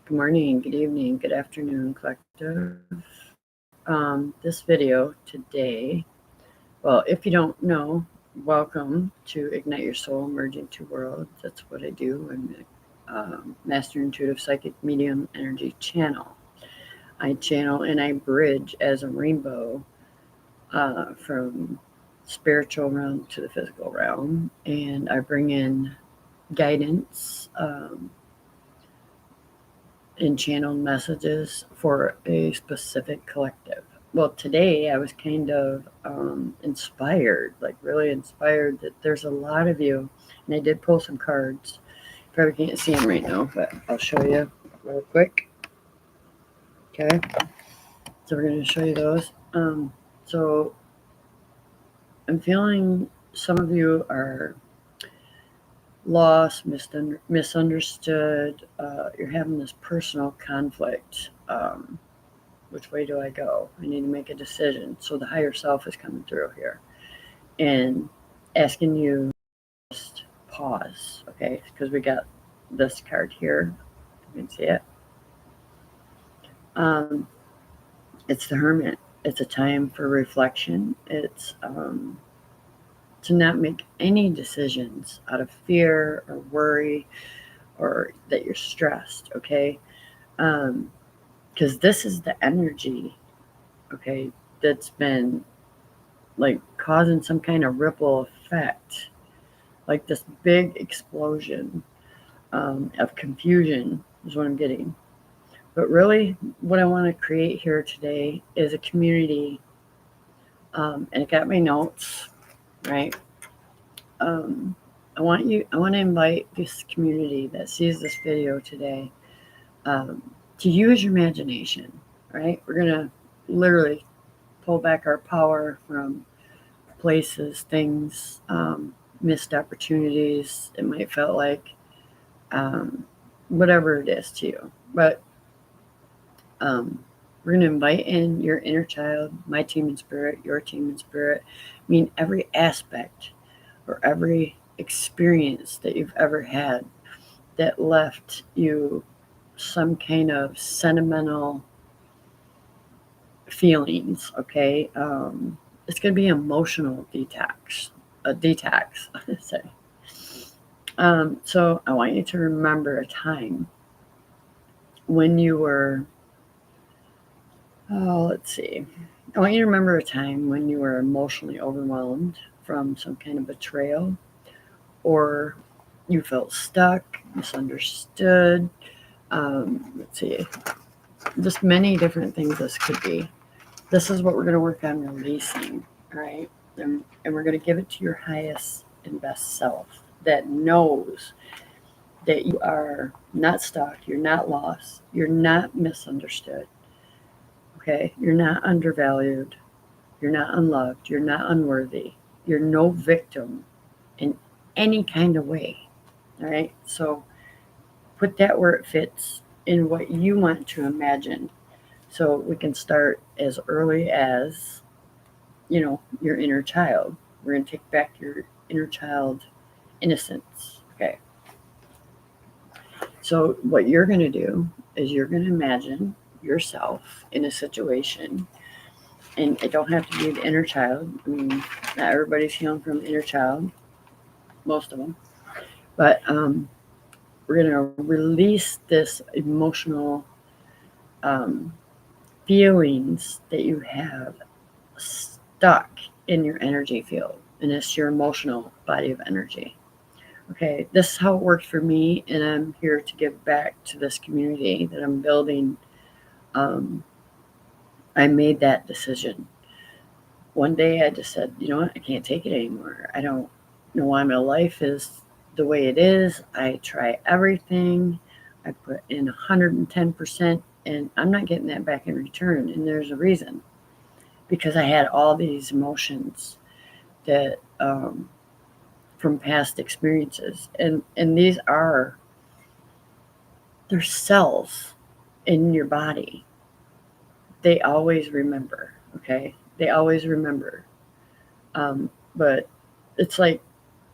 Good morning, good evening, good afternoon, collective. This video today, well, if you don't know, welcome to Ignite Your Soul, Merging Two Worlds. That's what I do. I'm a Master Intuitive Psychic Medium Energy Channel. I channel and I bridge as a rainbow from spiritual realm to the physical realm, and I bring in guidance and channeled messages for a specific collective. Well, today I was kind of inspired, like really inspired that there's a lot of you, and I did pull some cards. Probably can't see them right now, but I'll show you real quick. Okay, so we're going to show you those. So I'm feeling some of you are lost, misunderstood. You're having this personal conflict. Which way do I go? I need to make a decision. So the higher self is coming through here and asking you to just pause, okay? Because we got this card here. You can see it. It's the Hermit. It's a time for reflection. It's to not make any decisions out of fear or worry or that you're stressed, okay? Because this is the energy, okay, that's been like causing some kind of ripple effect, like this big explosion of confusion is what I'm getting. But really, what I want to create here today is a community, and I got my notes, right? I want to invite this community that sees this video today to use your imagination, right? We're gonna literally pull back our power from places, things, missed opportunities. It might feel like whatever it is to you. But we're going to invite in your inner child, my team in spirit, your team in spirit. I mean, every aspect or every experience that you've ever had that left you some kind of sentimental feelings, okay? It's going to be emotional detox, a detox, I say. So I want you to remember a time when you were, let's see. I want you to remember a time when you were emotionally overwhelmed from some kind of betrayal, or you felt stuck, misunderstood. Let's see, just many different things this could be. This is what we're going to work on releasing, all right? And we're going to give it to your highest and best self that knows that you are not stuck, you're not lost, you're not misunderstood, okay? You're not undervalued, you're not unloved, you're not unworthy, you're no victim in any kind of way, all right? So put that where it fits in what you want to imagine. So we can start as early as, your inner child. We're going to take back your inner child innocence, okay? So what you're going to do is you're going to imagine yourself in a situation, and it don't have to be the inner child. I mean, not everybody's healing from the inner child, most of them, but we're going to release this emotional feelings that you have stuck in your energy field, and it's your emotional body of energy. Okay, this is how it worked for me, and I'm here to give back to this community that I'm building. I made that decision. One day I just said, you know what, I can't take it anymore. I don't know why my life is the way it is. I try everything. I put in 110%, and I'm not getting that back in return. And there's a reason, because I had all these emotions that from past experiences, and these are they're cells in your body. They always remember, okay? They always remember. But it's like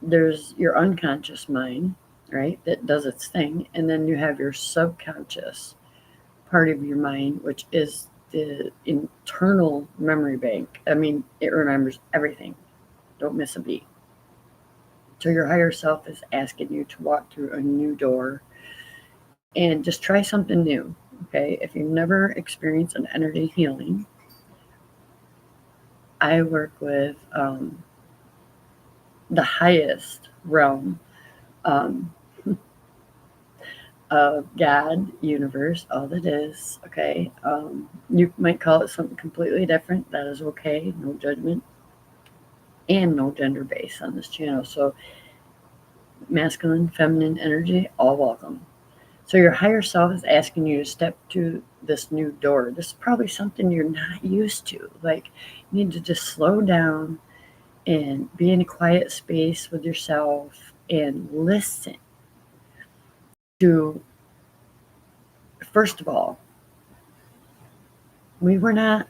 there's your unconscious mind, right, that does its thing, and then you have your subconscious, part of your mind, which is the internal memory bank. I mean, it remembers everything. Don't miss a beat. So your higher self is asking you to walk through a new door and just try something new. Okay. If you've never experienced an energy healing, I work with the highest realm um, of God, universe, all that is. Okay. You might call it something completely different. That is okay. No judgment and no gender base on this channel. So masculine, feminine energy, all welcome. So your higher self is asking you to step to this new door. This is probably something you're not used to. Like, you need to just slow down and be in a quiet space with yourself and listen to, first of all, we were not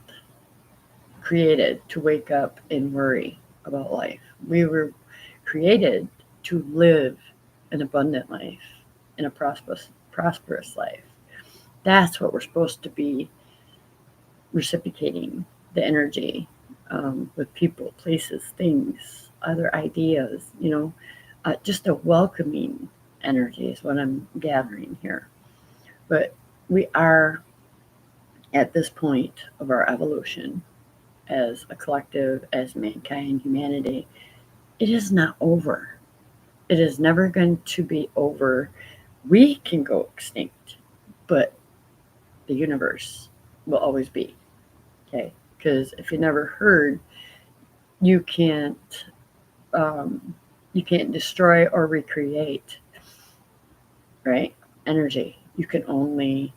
created to wake up and worry about life. We were created to live an abundant life and a prosperous life. That's what we're supposed to be reciprocating the energy with people, places, things, other ideas, just a welcoming energy is what I'm gathering here. But we are at this point of our evolution as a collective, as mankind, humanity. It is not over. It is never going to be over. We can go extinct, but the universe will always be. Okay, because if you never heard, you can't destroy or recreate, right? Energy. You can only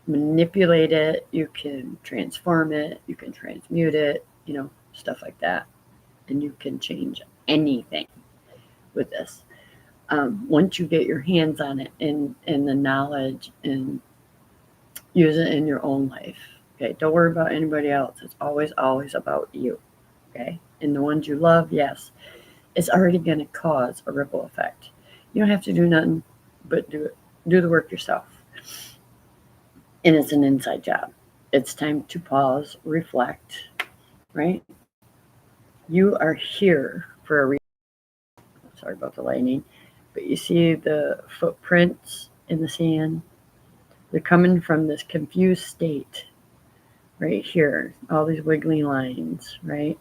manipulate it. You can transform it. You can transmute it. Stuff like that, and you can change anything with this. Once you get your hands on it and the knowledge and use it in your own life. Okay, don't worry about anybody else. It's always about you. Okay, and the ones you love, yes, it's already going to cause a ripple effect. You don't have to do nothing but do the work yourself. And it's an inside job. It's time to pause, reflect, right? You are here for a reason. Sorry about the lightning, but you see the footprints in the sand? They're coming from this confused state right here, all these wiggly lines, right?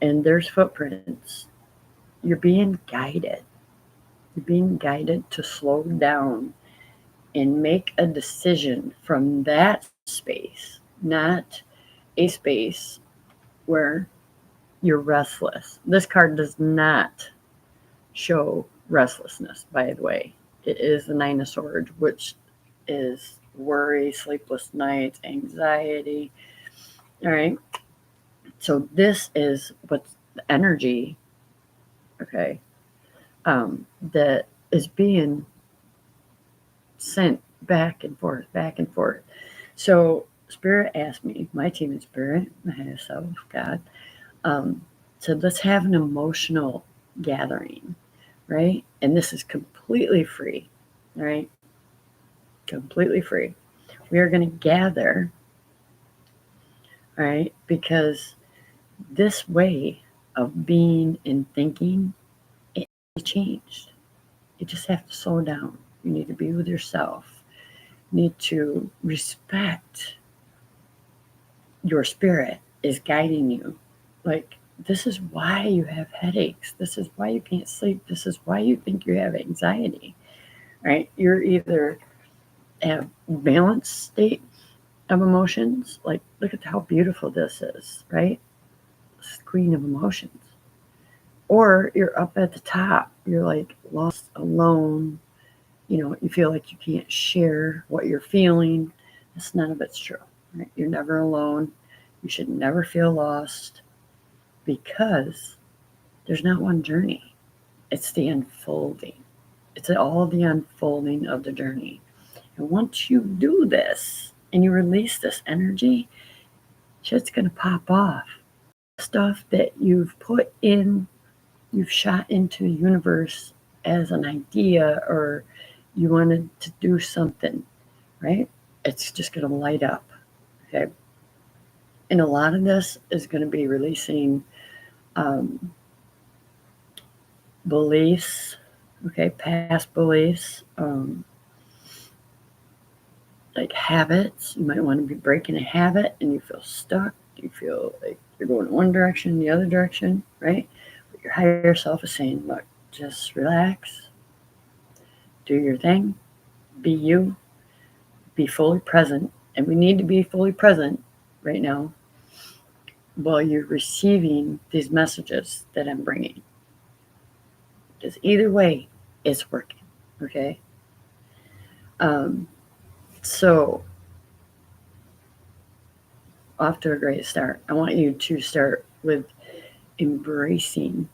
And there's footprints. You're being guided. You're being guided to slow down and make a decision from that space, not a space where you're restless. This card does not show restlessness, by the way. It is the Nine of Swords, which is worry, sleepless nights, anxiety. All right. So this is what's the energy, okay, that is being sent back and forth, back and forth. So Spirit asked me, my team in Spirit, my higher self, God, said, let's have an emotional gathering, right? And this is completely free, right? Completely free. We are going to gather, right? Because this way of being and thinking, it changed. You just have to slow down. You need to be with yourself. You need to respect your spirit is guiding you. Like, this is why you have headaches. This is why you can't sleep. This is why you think you have anxiety, right? You're either a balanced state of emotions. Like, look at how beautiful this is, right? This queen of emotions. Or you're up at the top. You're like lost, alone. You feel like you can't share what you're feeling. None of it's true, right? You're never alone. You should never feel lost because there's not one journey. It's the unfolding. It's all the unfolding of the journey. And once you do this and you release this energy, shit's going to pop off. Stuff that you've put in, you've shot into the universe as an idea, or you wanted to do something, right? it's just going to light up. Okay. And a lot of this is going to be releasing beliefs, okay, past beliefs, like habits. You might want to be breaking a habit and you feel stuck. You feel like you're going one direction, the other direction, right? But your higher self is saying, look, just relax, do your thing, be you, be fully present. And we need to be fully present right now while you're receiving these messages that I'm bringing. Because either way, it's working, okay? So, off to a great start. I want you to start with embracing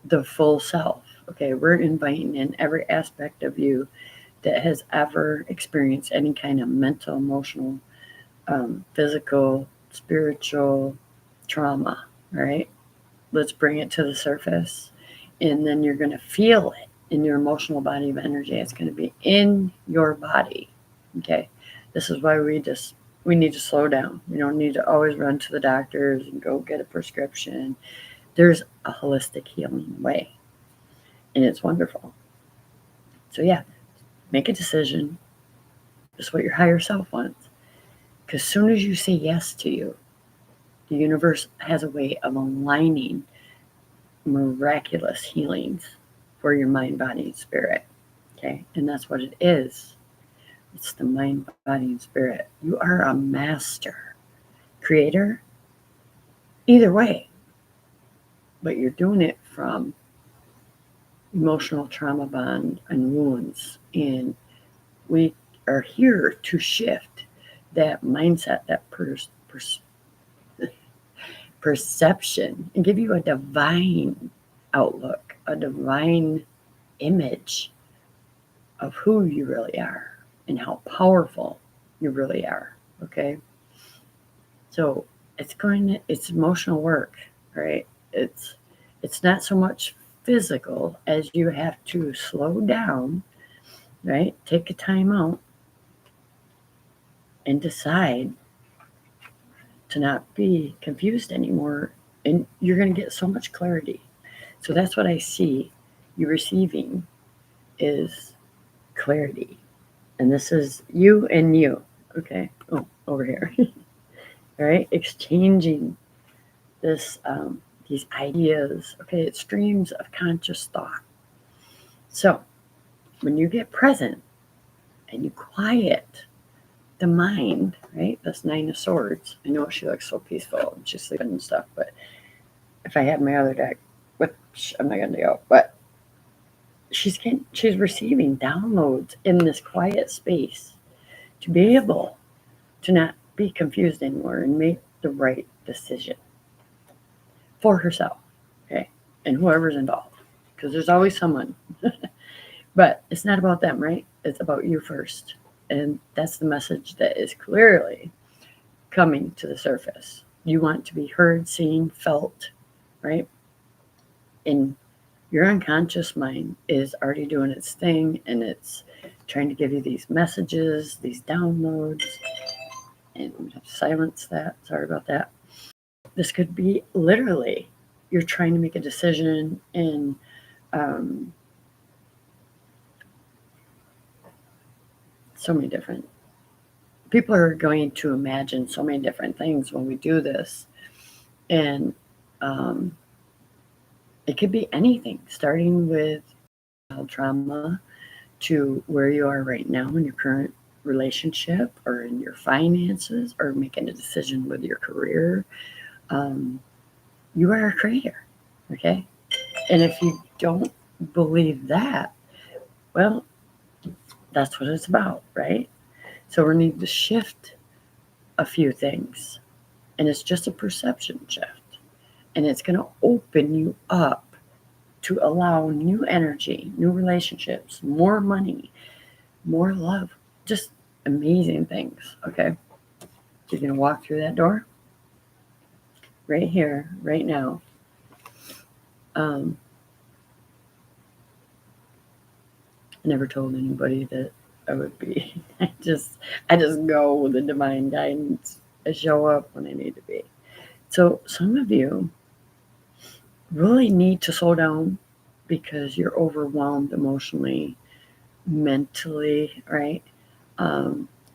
the full self. Okay, we're inviting in every aspect of you that has ever experienced any kind of mental, emotional, physical, spiritual trauma. All right, let's bring it to the surface, and then you're going to feel it in your emotional body of energy. It's going to be in your body. Okay, this is why we need to slow down. We don't need to always run to the doctors and go get a prescription. There's a holistic healing way, and it's wonderful. So yeah, make a decision. Just what your higher self wants. Because as soon as you say yes to you, the universe has a way of aligning miraculous healings for your mind, body, and spirit. Okay, and that's what it is. It's the mind, body, and spirit. You are a master creator, either way, but you're doing it from emotional trauma bond and wounds. And we are here to shift that mindset, that perception, and give you a divine outlook, a divine image of who you really are and how powerful you really are. Okay. So it's emotional work, right? It's not so much physical as you have to slow down, right? Take a time out and decide to not be confused anymore. And you're going to get so much clarity. So that's what I see you receiving is clarity. And this is you and you. Okay. Oh, over here. All right. Exchanging this, these ideas. Okay. It's streams of conscious thought. So when you get present and you quiet the mind, right? That's Nine of Swords. I know she looks so peaceful and she's sleeping and stuff, but if I had my other deck, which I'm not going to go, but she's receiving downloads in this quiet space to be able to not be confused anymore and make the right decision for herself, okay? And whoever's involved, because there's always someone. But it's not about them, right? It's about you first. And that's the message that is clearly coming to the surface. You want to be heard, seen, felt, right? And your unconscious mind is already doing its thing, and it's trying to give you these messages, these downloads. And I'm going to have to silence that. Sorry about that. This could be literally you're trying to make a decision in so many different people are going to imagine so many different things when we do this. And it could be anything, starting with child trauma to where you are right now in your current relationship or in your finances or making a decision with your career. You are a creator, okay? And if you don't believe that, well, that's what it's about, right? So we need to shift a few things, and it's just a perception shift. And it's going to open you up to allow new energy, new relationships, more money, more love, just amazing things, okay? You're going to walk through that door right here, right now. I never told anybody that I would be. I just go with the divine guidance. I show up when I need to be. So some of you really need to slow down because you're overwhelmed emotionally, mentally, right?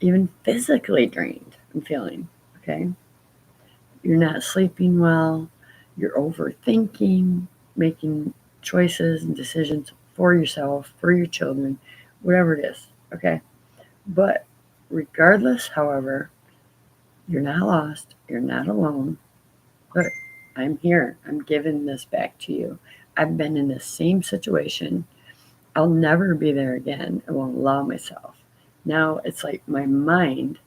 Even physically drained, I'm feeling, okay? You're not sleeping well, you're overthinking, making choices and decisions for yourself, for your children, whatever it is, okay? But regardless, however, you're not lost, you're not alone. Look, I'm here, I'm giving this back to you. I've been in the same situation. I'll never be there again. I won't allow myself. Now it's like my mind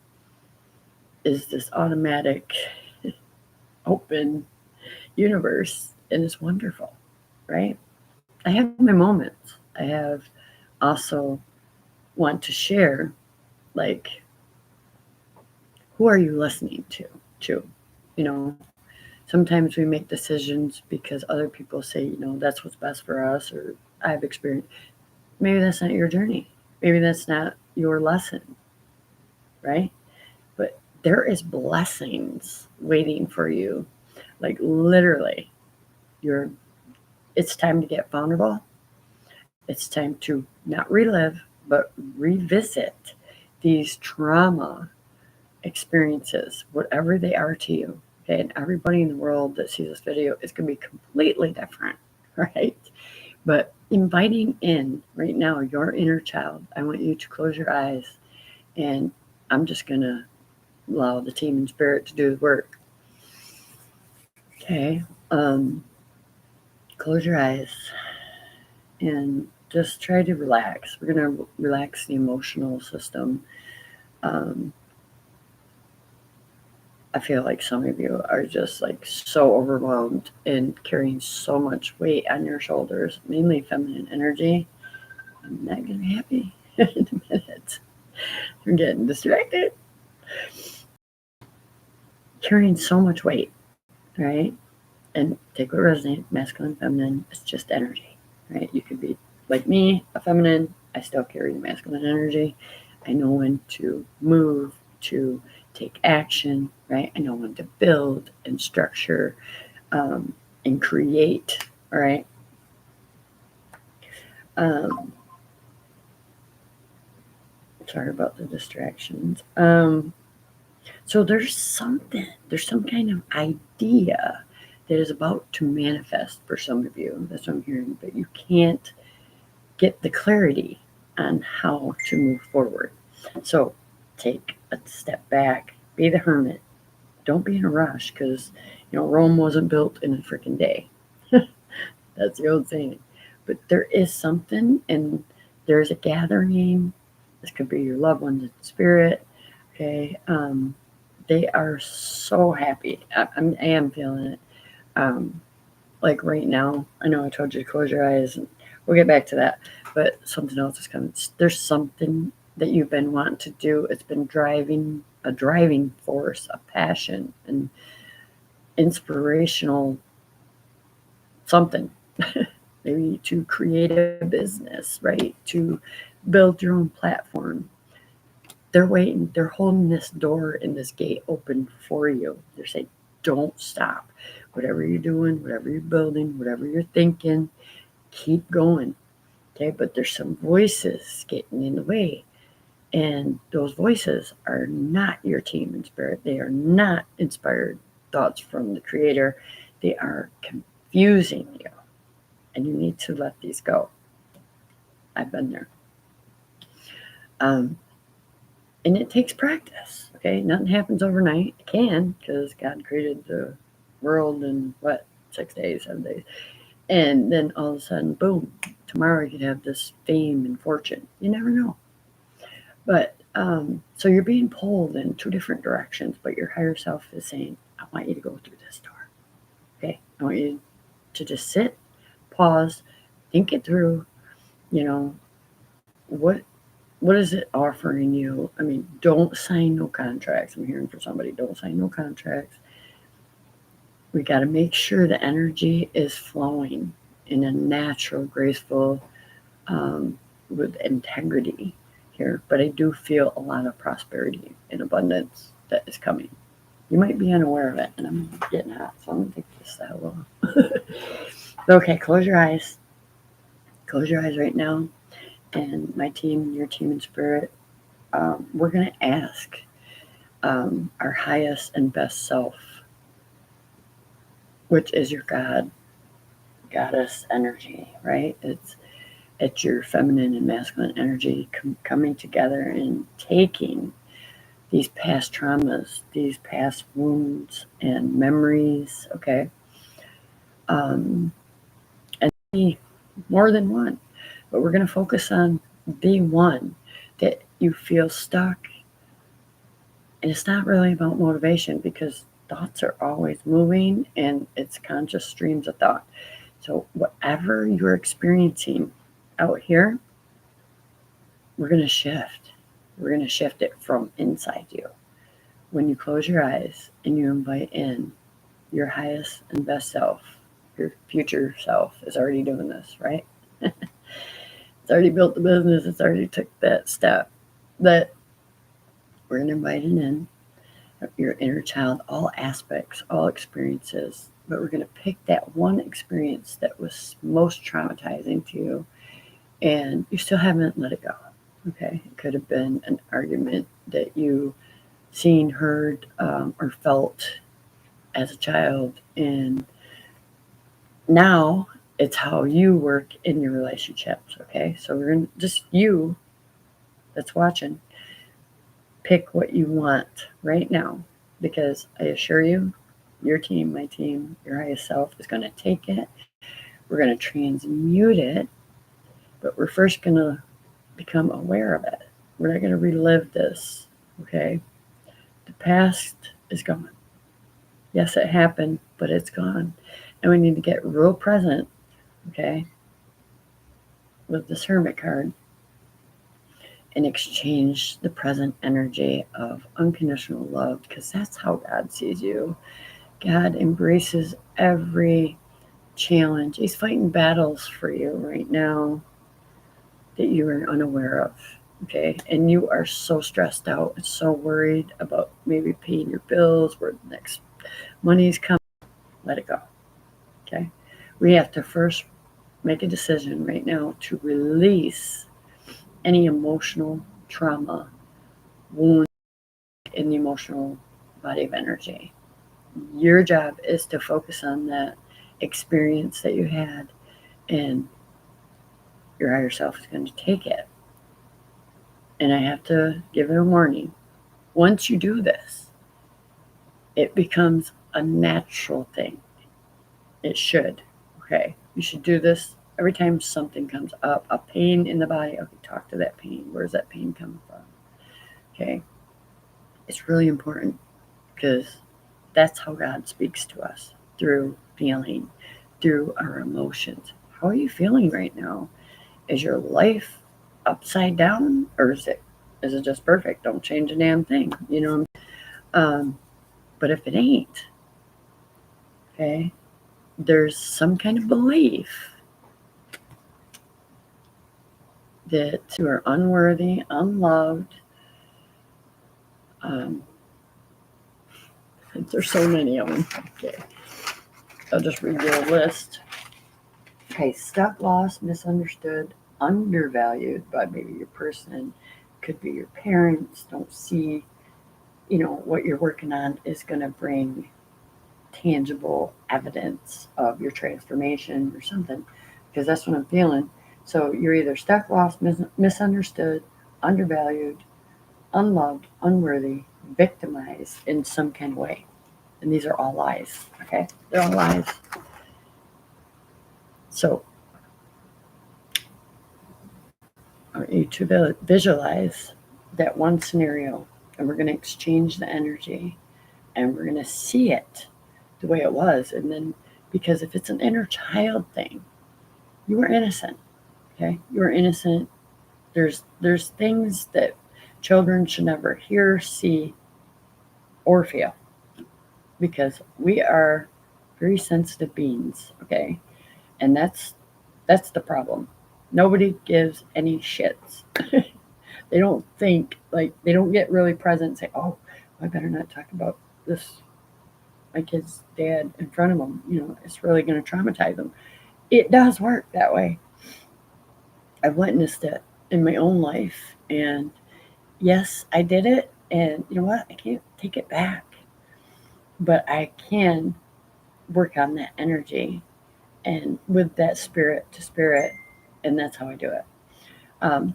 is this automatic, open universe, and it's wonderful, right? I have my moments. I have also want to share, like, who are you listening to? You know, sometimes we make decisions because other people say, that's what's best for us, or I've experienced. Maybe that's not your journey. Maybe that's not your lesson, right? But there is blessings waiting for you. Like literally, you're it's time to get vulnerable. It's time to not relive, but revisit these trauma experiences, whatever they are to you. Okay, and everybody in the world that sees this video is going to be completely different, right? But inviting in right now your inner child, I want you to close your eyes, and I'm just going to allow the team and spirit to do the work. Okay, close your eyes and just try to relax. We're going to relax the emotional system. Um, I feel like some of you are just like so overwhelmed and carrying so much weight on your shoulders, mainly feminine energy. I'm not going to be happy in a minute. I'm getting distracted. Carrying so much weight, right? And take what resonates, masculine, feminine, it's just energy, right? You could be like me, a feminine, I still carry the masculine energy. I know when to move, to take action, right? I know when to build and structure and create, all right? Sorry about the distractions. So there's some kind of idea that is about to manifest for some of you. That's what I'm hearing, but you can't get the clarity on how to move forward. So take a step back, be the hermit. Don't be in a rush because, Rome wasn't built in a freaking day. That's the old saying. But there is something, and there's a gathering. This could be your loved ones in spirit. Okay. They are so happy. I am feeling it. Like right now, I know I told you to close your eyes, and we'll get back to that. But something else is coming. There's something that you've been wanting to do. It's been a driving force, a passion, an inspirational something. Maybe to create a business, right? To build your own platform. They're waiting. They're holding this door and this gate open for you. They're saying, don't stop. Whatever you're doing, whatever you're building, whatever you're thinking, keep going. Okay, but there's some voices getting in the way. And those voices are not your team in spirit. They are not inspired thoughts from the creator. They are confusing you. And you need to let these go. I've been there. And it takes practice. Okay, nothing happens overnight. It can, because God created the world in 6 days, 7 days. And then all of a sudden, boom, tomorrow you could have this fame and fortune. You never know. But so you're being pulled in two different directions, but your higher self is saying, I want you to go through this door. Okay, I want you to just sit, pause, think it through. What is it offering you? I mean, don't sign no contracts. I'm hearing from somebody, don't sign no contracts. We got to make sure the energy is flowing in a natural, graceful, with integrity. here, but I do feel a lot of prosperity and abundance that is coming. You might be unaware of it, and I'm getting hot, so I'm going to take this a little. Okay, close your eyes. Close your eyes right now. And my team, your team in spirit, we're going to ask our highest and best self, which is your God, goddess energy, right? It's your feminine and masculine energy coming together and taking these past traumas, these past wounds and memories, okay? And more than one, but we're going to focus on the one that you feel stuck. And it's not really about motivation because thoughts are always moving and it's conscious streams of thought. So, whatever you're experiencing out here, we're going to shift. We're going to shift it from inside you. When you close your eyes and you invite in your highest and best self, your future self is already doing this, right? It's already built the business. It's already took that step. That we're going to invite it in your inner child, all aspects, all experiences. But we're going to pick that one experience that was most traumatizing to you, and you still haven't let it go. Okay, it could have been an argument that you seen, heard, or felt as a child, and now it's how you work in your relationships. Okay, so we're gonna just you that's watching pick what you want right now, because I assure you, your team, my team, your highest self is going to take it. We're going to transmute it, but we're first going to become aware of it. We're not going to relive this. Okay, the past is gone. Yes, it happened, but it's gone. And we need to get real present, okay, with this Hermit card and exchange the present energy of unconditional love, because that's how God sees you. God embraces every challenge. He's fighting battles for you right now that you are unaware of, okay? And you are so stressed out and so worried about maybe paying your bills, where the next money's coming. Let it go, okay? We have to first make a decision right now to release any emotional trauma, wound in the emotional body of energy. Your job is to focus on that experience that you had, and your higher self is going to take it. And I have to give it a warning. Once you do this, it becomes a natural thing. It should, okay? You should do this every time something comes up, a pain in the body. Okay, talk to that pain. Where's that pain coming from? Okay, it's really important because that's how God speaks to us, through feeling, through our emotions. How are you feeling right now? Is your life upside down, or is it just perfect? Don't change a damn thing, you know. But if it ain't, okay, there's some kind of belief that you are unworthy, unloved. Um, there's so many of them. Okay, I'll just read you a list. Okay, stuck, lost, misunderstood, undervalued by maybe your person, could be your parents, don't see, what you're working on is going to bring tangible evidence of your transformation or something, because that's what I'm feeling. So you're either stuck, lost, misunderstood, undervalued, unloved, unworthy, victimized in some kind of way. And these are all lies, okay? They're all lies. So I want you to visualize that one scenario, and we're going to exchange the energy, and we're going to see it the way it was. And then, because if it's an inner child thing, you were innocent, okay? You were innocent. There's things that children should never hear, see, or feel, because we are very sensitive beings, okay? And that's the problem. Nobody gives any shits. They don't think, like, they don't get really present and say, oh, I better not talk about this, my kid's dad, in front of them. It's really going to traumatize them. It does work that way. I've witnessed it in my own life. And yes, I did it. And you know what? I can't take it back. But I can work on that energy and with that spirit to spirit. And that's how I do it.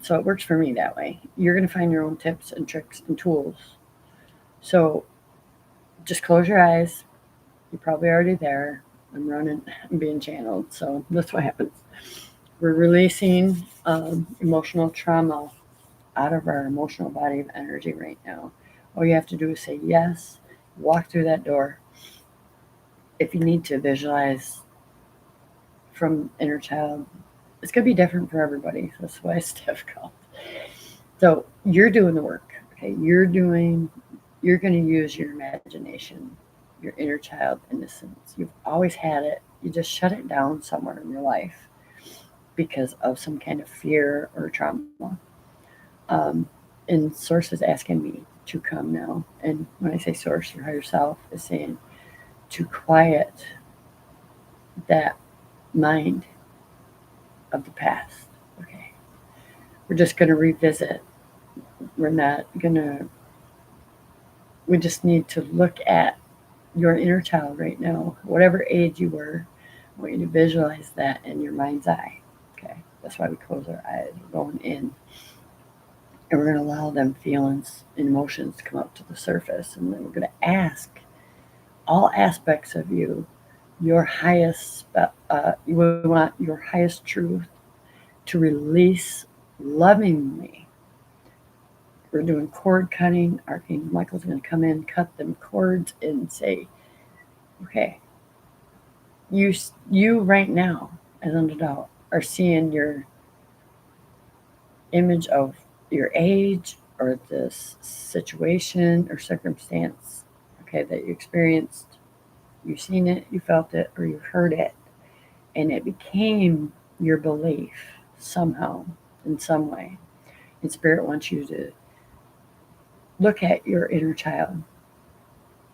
So it works for me that way. You're going to find your own tips and tricks and tools. So just close your eyes. You're probably already there. I'm running, I'm being channeled. So that's what happens. We're releasing emotional trauma out of our emotional body of energy right now. All you have to do is say yes, walk through that door. If you need to visualize from inner child, it's going to be different for everybody. That's why it's difficult. So you're doing the work. Okay, you're going to use your imagination, your inner child innocence. You've always had it. You just shut it down somewhere in your life because of some kind of fear or trauma. Um, and Source is asking me to come now. And when I say Source, your higher self is saying to quiet that mind of the past. Okay, we're just going to revisit. We're not going to, we just need to look at your inner child right now, whatever age you were. I want you to visualize that in your mind's eye. Okay, that's why we close our eyes. We're going in, and we're going to allow them feelings and emotions to come up to the surface, and then we're going to ask all aspects of you, your highest. We want your highest truth to release lovingly. We're doing cord cutting. Archangel Michael's going to come in, cut them cords, and say, okay, you right now, as an adult, are seeing your image of your age or this situation or circumstance, okay, that you experienced. You've seen it, you felt it, or you heard it, and it became your belief somehow, in some way. And Spirit wants you to look at your inner child.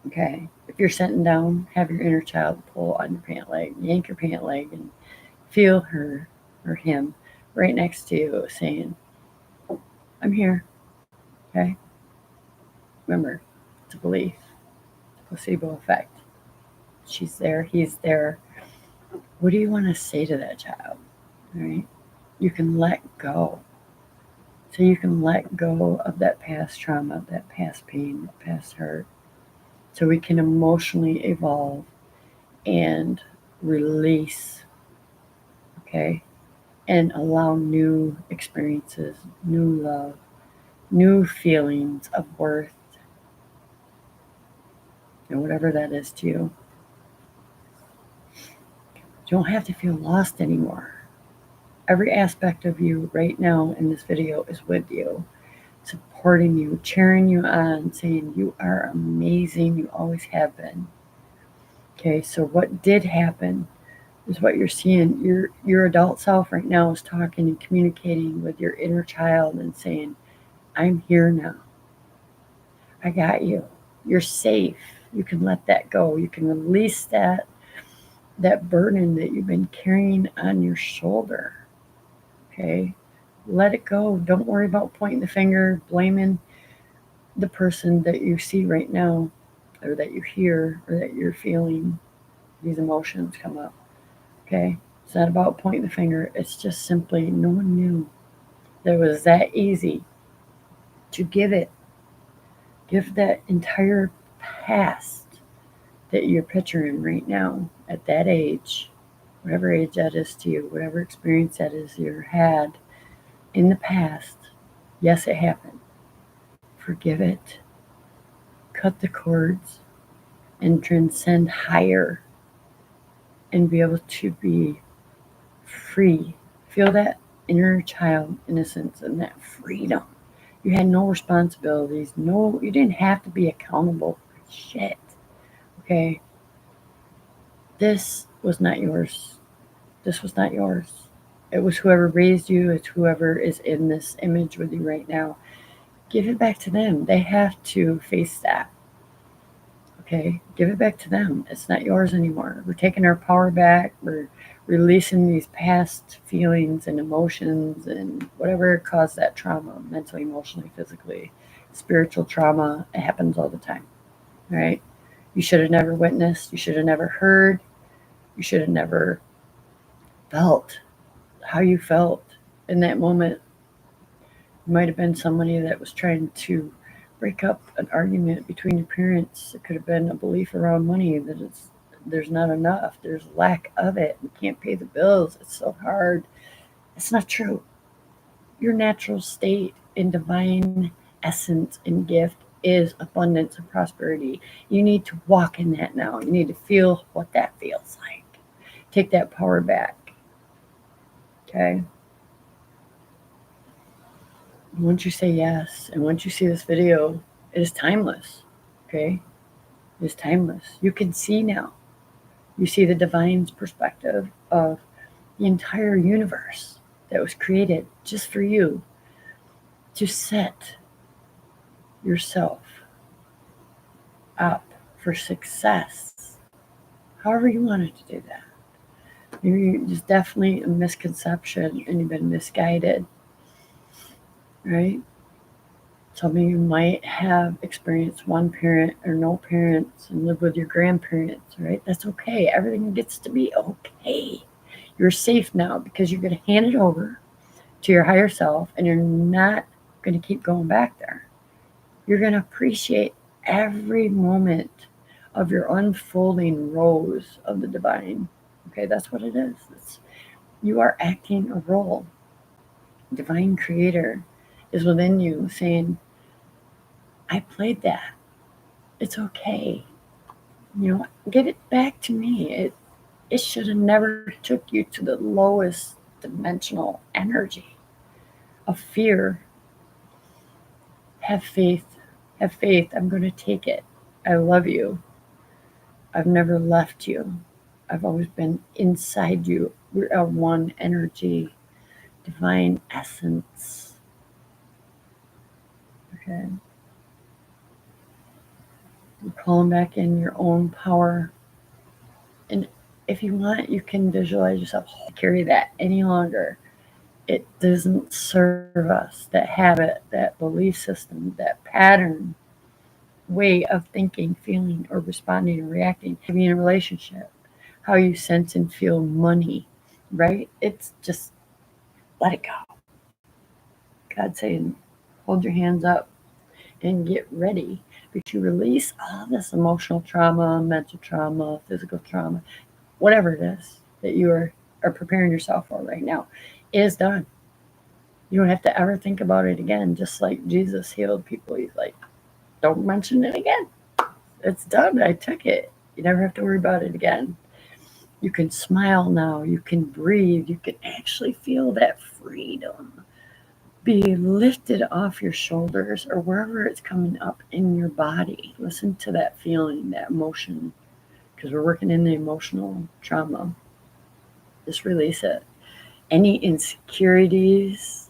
Okay, if you're sitting down, have your inner child pull on your pant leg, yank your pant leg, and feel her or him right next to you saying, I'm here. Okay, remember, it's a belief, placebo effect. She's there, he's there. What do you want to say to that child? All right, you can let go. So you can let go of that past trauma, that past pain, that past hurt. So we can emotionally evolve and release, okay, and allow new experiences, new love, new feelings of worth, and whatever that is to you. You don't have to feel lost anymore. Every aspect of you right now in this video is with you, supporting you, cheering you on, saying you are amazing, you always have been. Okay, so what did happen is what you're seeing. Your adult self right now is talking and communicating with your inner child and saying, I'm here now. I got you. You're safe. You can let that go. You can release that burden that you've been carrying on your shoulder. Okay? Let it go. Don't worry about pointing the finger, blaming the person that you see right now, or that you hear, or that you're feeling these emotions come up. Okay? It's not about pointing the finger. It's just simply no one knew that it was that easy to give that entire past that you're picturing right now at that age, whatever age that is to you, whatever experience that is you had in the past. Yes, it happened. Forgive it. Cut the cords and transcend higher and be able to be free. Feel that inner child innocence and that freedom. You had no responsibilities. No, you didn't have to be accountable for shit. Okay? This was not yours. This was not yours. It was whoever raised you. It's whoever is in this image with you right now. Give it back to them. They have to face that. Okay? Give it back to them. It's not yours anymore. We're taking our power back. We're releasing these past feelings and emotions and whatever caused that trauma, mentally, emotionally, physically, spiritual trauma. It happens all the time, right? You should have never witnessed. You should have never heard. You should have never felt how you felt in that moment. You might have been somebody that was trying to break up an argument between your parents. It could have been a belief around money that there's not enough, there's lack of it, we can't pay the bills, it's so hard. It's not true. Your natural state in divine essence and gift is abundance and prosperity. You need to walk in that now. You need to feel what that feels like. Take that power back. Okay? Once you say yes, and once you see this video, it is timeless. Okay? It is timeless. You can see now. You see the divine's perspective of the entire universe that was created just for you to set yourself up for success. However you wanted to do that. Maybe there's definitely a misconception and you've been misguided, right? Some of you might have experienced one parent or no parents and live with your grandparents, right? That's okay. Everything gets to be okay. You're safe now because you're going to hand it over to your higher self and you're not going to keep going back there. You're going to appreciate every moment of your unfolding rose of the divine. Okay, that's what it is. You are acting a role. Divine creator is within you saying, I played that. It's okay. Give it back to me. It should have never took you to the lowest dimensional energy of fear. Have faith. Have faith. I'm going to take it. I love you. I've never left you. I've always been inside you. We're a one energy, divine essence. Okay. You're calling back in your own power. And if you want, you can visualize yourself carry that any longer. It doesn't serve us. That habit, that belief system, that pattern, way of thinking, feeling, or responding or reacting, being in a relationship, how you sense and feel money, right? It's just let it go. God saying, hold your hands up and get ready because you release all this emotional trauma, mental trauma, physical trauma, whatever it is that you are preparing yourself for right now. It is done. You don't have to ever think about it again. Just like Jesus healed people, he's like, don't mention it again. It's done. I took it. You never have to worry about it again. You can smile now. You can breathe. You can actually feel that freedom be lifted off your shoulders or wherever it's coming up in your body. Listen to that feeling, that emotion, because we're working in the emotional trauma. Just release it. Any insecurities,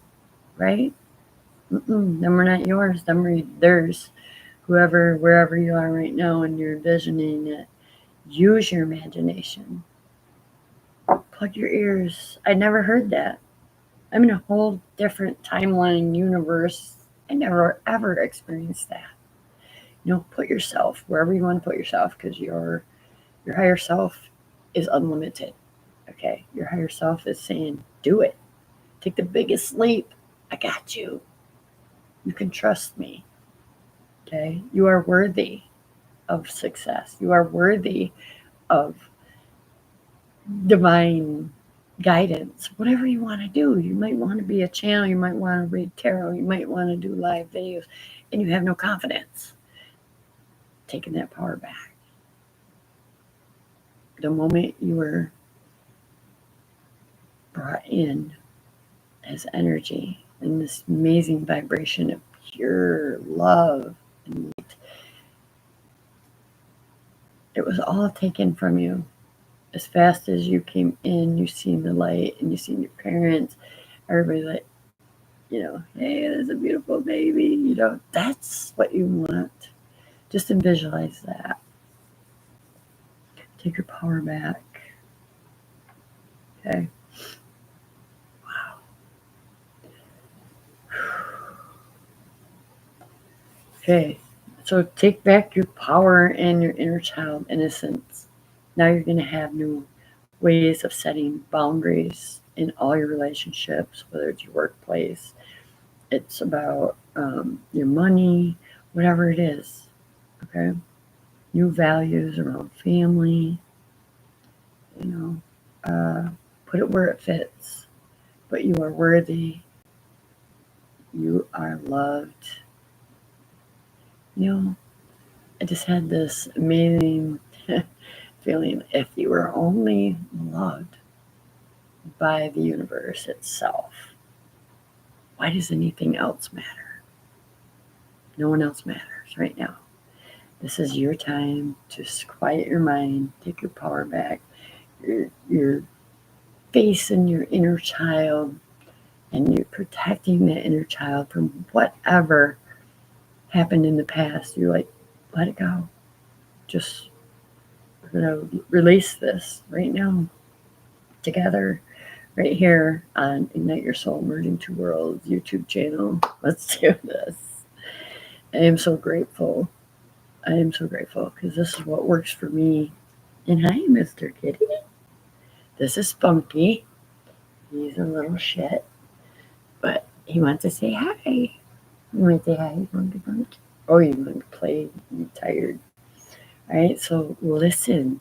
right? Them are not yours. Them are theirs. Whoever, wherever you are right now and you're envisioning it, use your imagination. Plug your ears. I never heard that. I'm in a whole different timeline universe. I never ever experienced that. Put yourself wherever you want to put yourself because your higher self is unlimited. Okay, your higher self is saying, do it. Take the biggest leap. I got you. You can trust me. Okay, you are worthy of success. You are worthy of divine guidance, whatever you want to do. You might want to be a channel, you might want to read tarot, you might want to do live videos, and you have no confidence. Taking that power back. The moment you were brought in as energy in this amazing vibration of pure love and light, it was all taken from you. As fast as you came in, you seen the light and you seen your parents, everybody like, hey, there's a beautiful baby. That's what you want. Just visualize that. Take your power back. Okay. Okay. So take back your power and your inner child innocence. Now you're going to have new ways of setting boundaries in all your relationships, whether it's your workplace, it's about your money, whatever it is. Okay. New values around family, you know, put it where it fits. But you are worthy. You are loved. You know, I just had this amazing feeling if you were only loved by the universe itself, why does anything else matter? No one else matters right now. This is your time to quiet your mind, take your power back. You're facing your inner child and you're protecting that inner child from whatever happened in the past. You're like, let it go. Just release this right now together right here on Ignite Your Soul Merging Two Worlds YouTube channel. Let's do this. I am so grateful. I am so grateful because this is what works for me. And hi, Mr. Kitty. This is Spunky. He's a little shit, but he wants to say hi. You want to say hi, Spunky Punk? Oh, you want to play? You're tired. All right, so listen.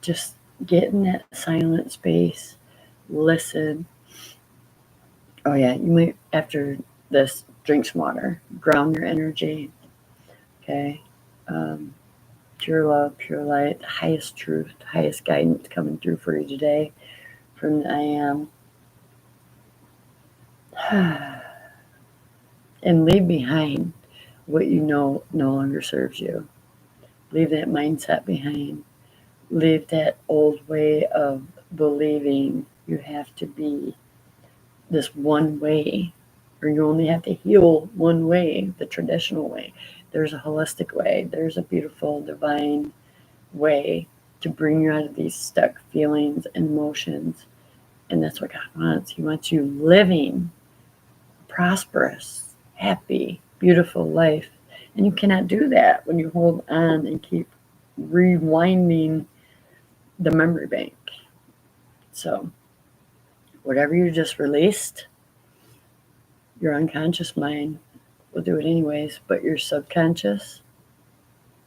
Just get in that silent space. Listen. Oh, yeah, you might, after this, drink some water. Ground your energy. Okay. Pure love, pure light, the highest truth, the highest guidance coming through for you today from the I am. And leave behind what you know no longer serves you. Leave that mindset behind. Leave that old way of believing you have to be this one way, or you only have to heal one way, the traditional way. There's a holistic way. There's a beautiful, divine way to bring you out of these stuck feelings and emotions. And that's what God wants. He wants you living a prosperous, happy, beautiful life. And you cannot do that when you hold on and keep rewinding the memory bank. So, whatever you just released, your unconscious mind will do it anyways, but your subconscious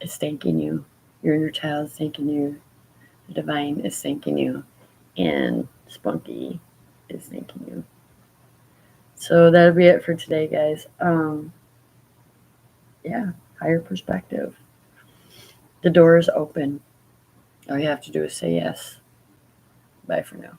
is thanking you. Your inner child is thanking you. The divine is thanking you. And Spunky is thanking you. So that'll be it for today, guys. Yeah, higher perspective. The door is open. All you have to do is say yes. Bye for now.